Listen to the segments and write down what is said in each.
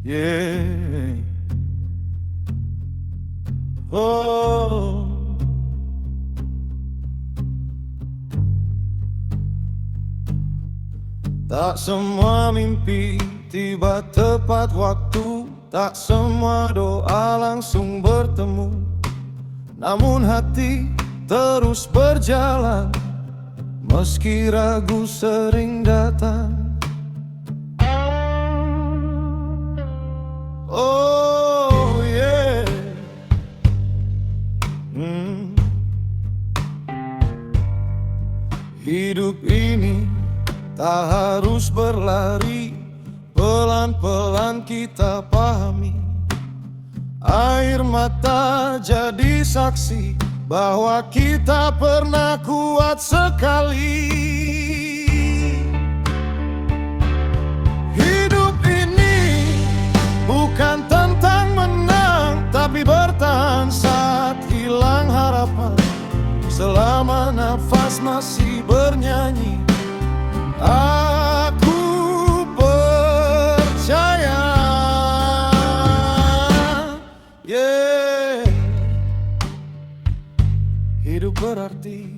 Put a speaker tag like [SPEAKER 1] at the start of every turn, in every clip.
[SPEAKER 1] Yeah. Oh. Tak semua mimpi tiba tepat waktu, tak semua doa langsung bertemu. Namun hati terus berjalan, meski ragu sering datang. Oh yeah. Hidup ini tak harus berlari, pelan-pelan kita pahami. Air mata jadi saksi bahwa kita pernah kuat sekali. Hidup ini bukan tentang menang, tapi bertahan saat hilang harapan. Selama nafas masih bernyanyi, aku percaya. Yeah. Hidup berarti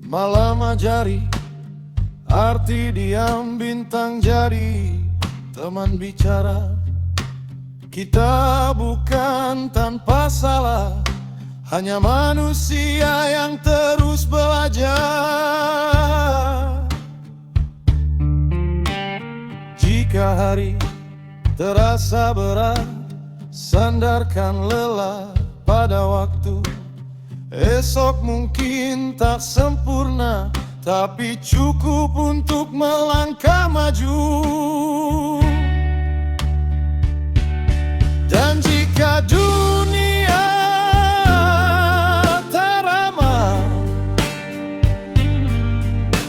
[SPEAKER 1] malam ajari, arti diam bintang jadi teman bicara. Kita bukan tanpa salah, hanya manusia yang terus belajar. Jika hari terasa berat, sandarkan lelah pada waktu. Esok mungkin tak sempurna, tapi cukup untuk melangkah maju. Dan jika dunia tak ramah,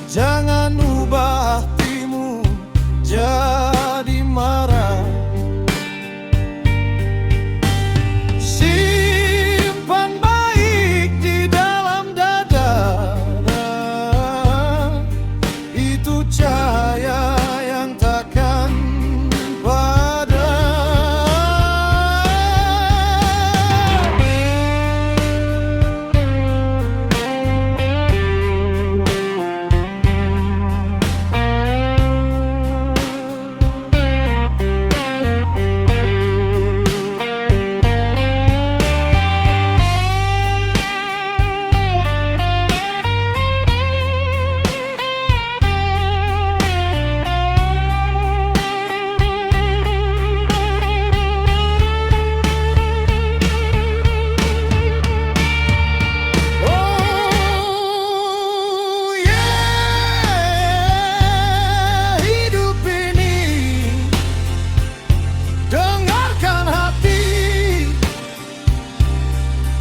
[SPEAKER 1] jangan ubah hatimu jadi marah. Simpan baik di dalam dada, itu cahaya yang takkan padam.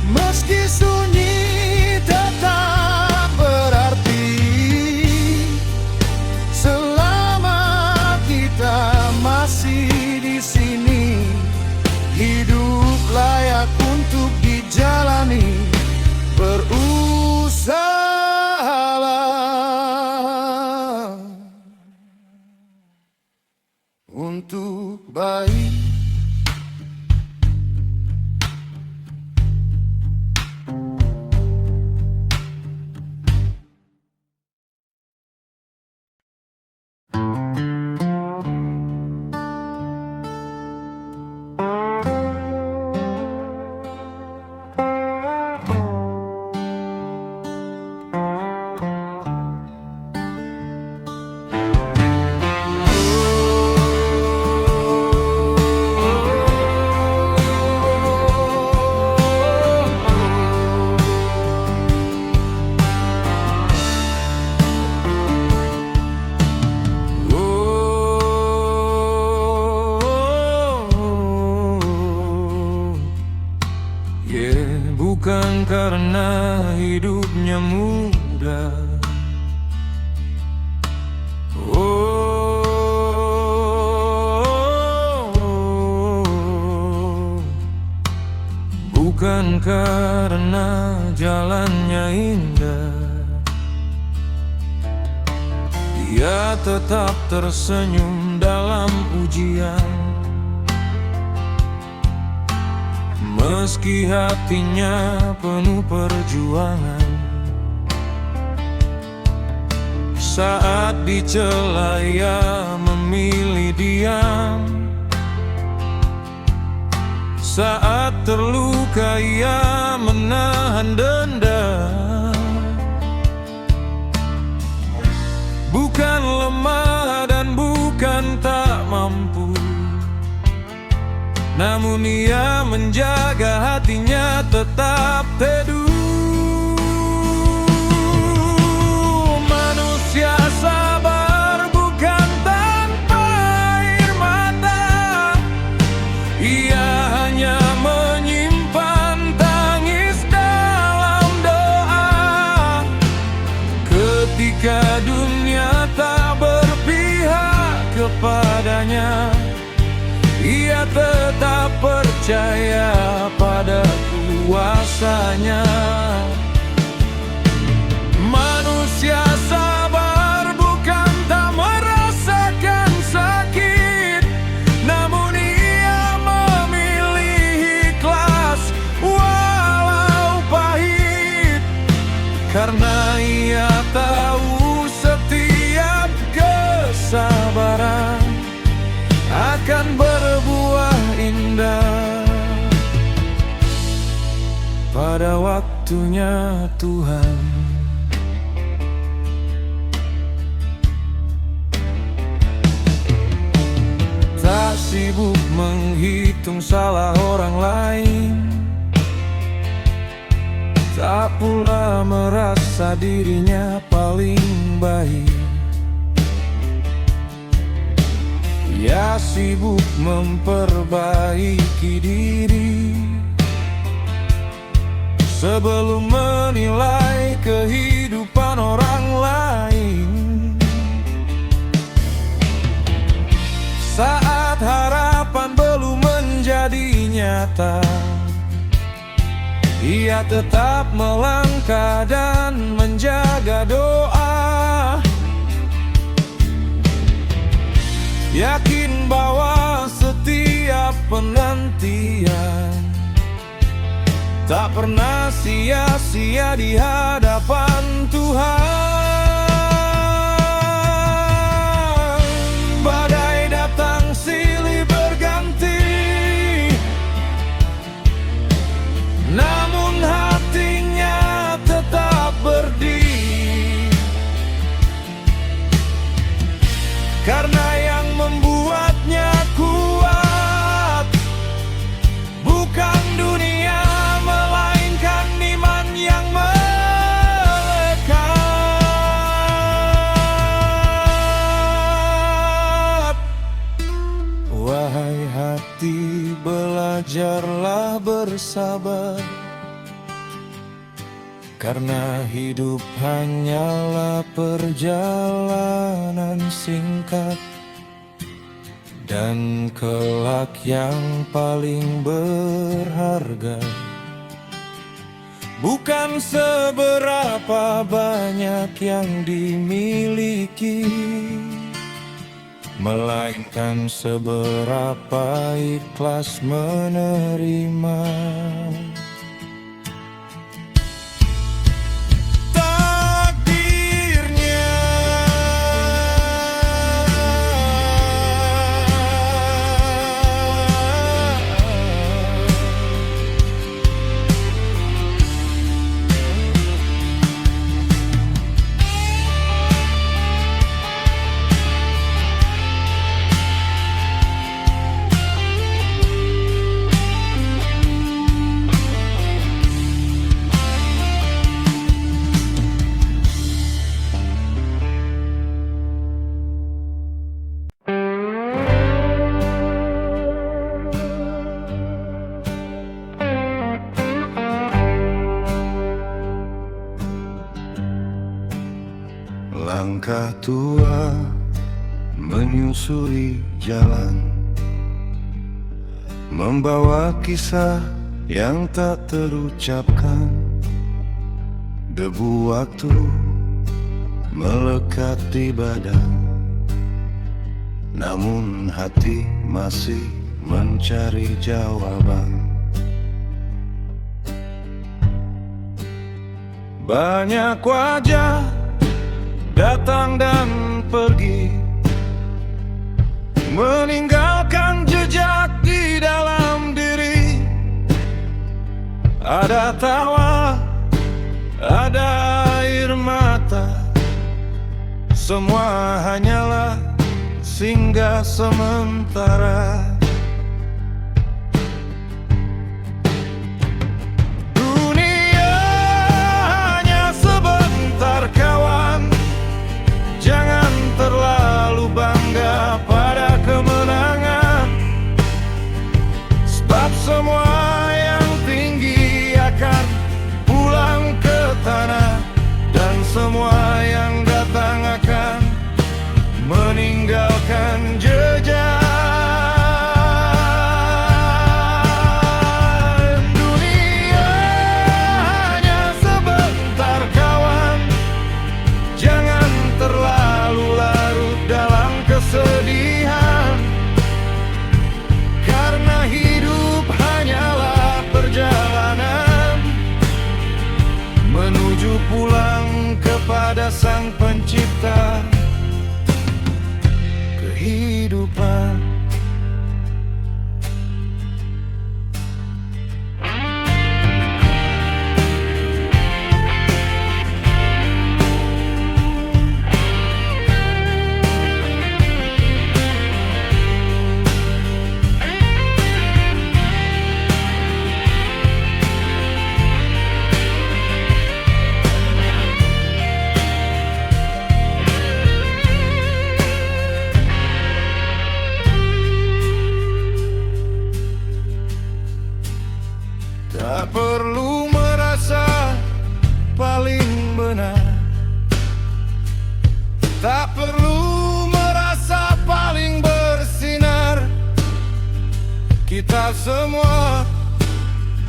[SPEAKER 1] Meski sunyi tetap berarti, selama kita masih di sini. Hidup layak untuk dijalani, berusahalah untuk baik. Bukan karena hidupnya mudah, bukan karena jalannya indah. Ia tetap tersenyum dalam ujian, meski hatinya penuh perjuangan. Saat dicela ia memilih diam, saat terluka ia menahan dendam. Bukan lemah dan bukan tak mampu, namun ia menjaga hatinya tetap teduh. Manusia sabar bukan tanpa air mata, ia hanya menyimpan tangis dalam doa. Ketika dunia tak berpihak kepadanya, ia tetap percaya pada kuasanya. Manusia sabar bukan tak merasakan sakit, namun ia memilih ikhlas walau pahit. Karena ia tahu setiap kesabaran akan berbuah indah pada waktunya Tuhan. Tak sibuk menghitung salah orang lain, tak pula merasa dirinya paling baik. Ia sibuk memperbaiki diri sebelum menilai kehidupan orang lain. Saat harapan belum menjadi nyata, ia tetap melangkah dan menjaga doa, yakin bahwa setiap penantian tak pernah sia-sia di hadapan Tuhan. Badai datang silih berganti, namun hatinya tetap berdiri. Karena yang membuatnya kuat bukan dunia, melainkan iman yang melekat. Wahai hati, belajarlah bersabar, karena hidup hanyalah perjalanan singkat, dan kelak yang paling berharga bukan seberapa banyak yang dimiliki, melainkan seberapa ikhlas menerima. Langkah tua menyusuri jalan, membawa kisah yang tak terucapkan. Debu waktu melekat di badan, namun hati masih mencari jawaban. Banyak wajah datang dan pergi, meninggalkan jejak di dalam diri. Ada tawa, ada air mata, semua hanyalah singgah sementara. Dunia hanya sebentar kawan, jangan terlalu bangga pada kemenangan, sebab semua yang tinggi akan pulang ke tanah, dan semua yang datang akan meninggalkan jejak. Dunia hanya sebentar kawan, jangan terlalu larut dalam kesedihan, karena hidup hanyalah perjalanan menuju pulang kepada Sang Pencipta kehidupan. Tak perlu merasa paling benar, tak perlu merasa paling bersinar. Kita semua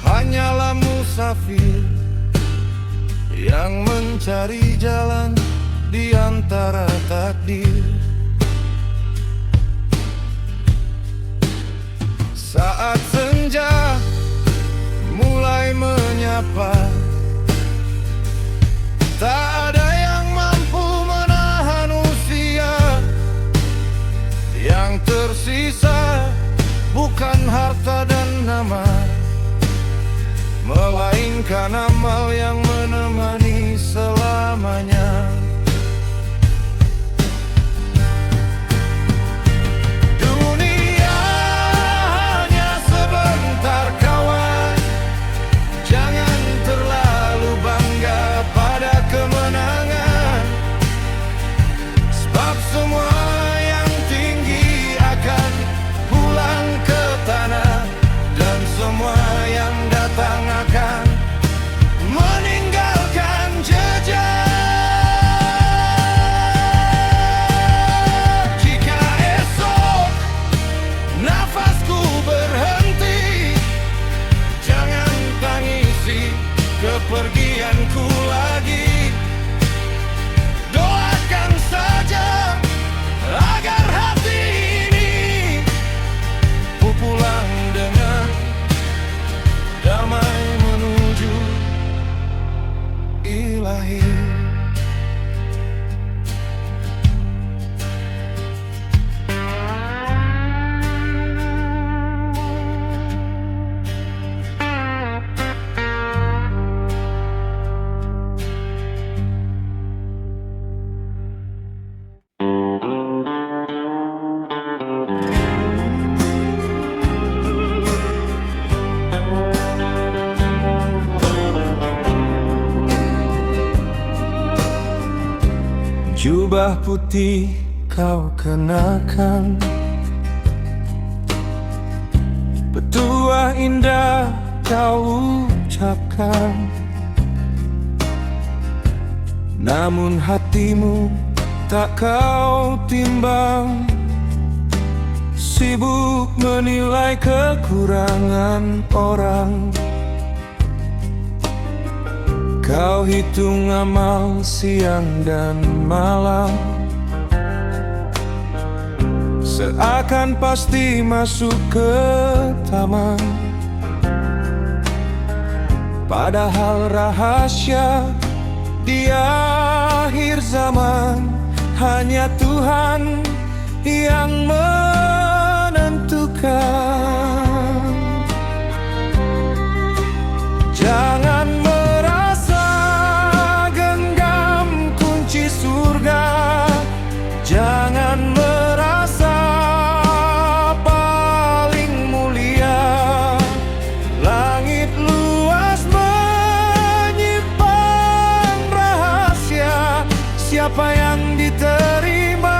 [SPEAKER 1] hanyalah musafir yang mencari jalan di antara takdir. Saat senja mulai menyapa, tak ada yang mampu menahan usia. Yang tersisa bukan harta dan nama, melainkan amal yang menemani selamanya. Kepergianku lagi, doakan saja agar hati ini ku pulang dengan damai menuju ilahi. Jubah putih kau kenakan, petua indah kau ucapkan, namun hatimu tak kau timbang, sibuk menilai kekurangan orang. Kau hitung amal siang dan malam, seakan pasti masuk ke taman. Padahal rahasia di akhir zaman hanya Tuhan yang menentukan. Jangan merasa genggam kunci surga, jangan merasa paling mulia. Langit luas menyimpan rahasia, siapa yang diterima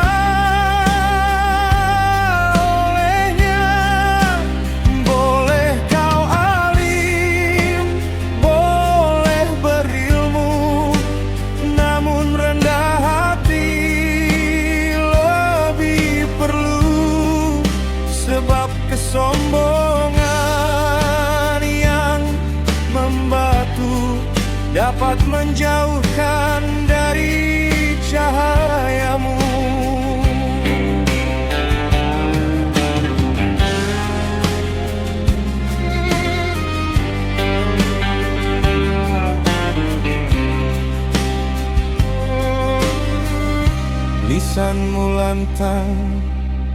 [SPEAKER 1] olehnya. Boleh kau alim, boleh berilmu, namun rendah hati lebih perlu. Sebab kesombongan yang membatu dapat menjauhkan dari cahayamu. Lisanmu lantang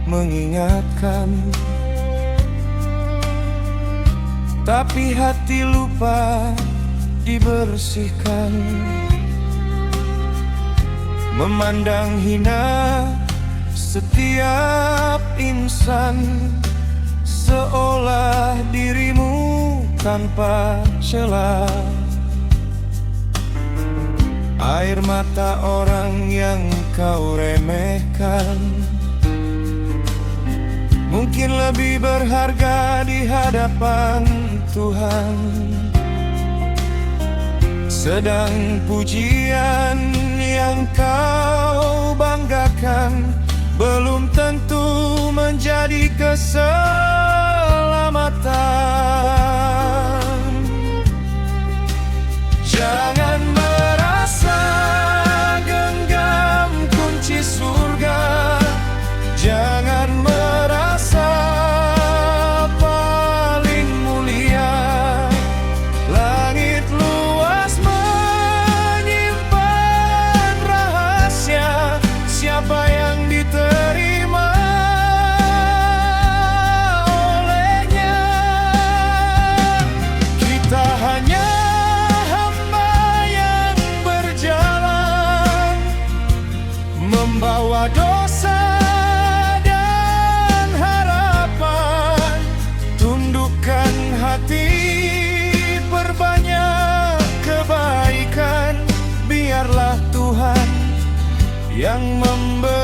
[SPEAKER 1] mengingatkan, tapi hati lupa dibersihkan. Memandang hina setiap insan, seolah dirimu tanpa celah. Air mata orang yang kau remehkan mungkin lebih berharga di hadapan Tuhan. Sedang pujian yang kau banggakan belum tentu menjadi keselamatan. Jangan merasa genggam kunci surga, jangan merasa paling mulia. Langit luas menyimpan rahasia, siapa yang diterima olehnya. Kita hanya hamba yang berjalan, membawa dosa dan harapan. Tundukkan hati, perbanyak kebaikan, biarlah Tuhan yang memberi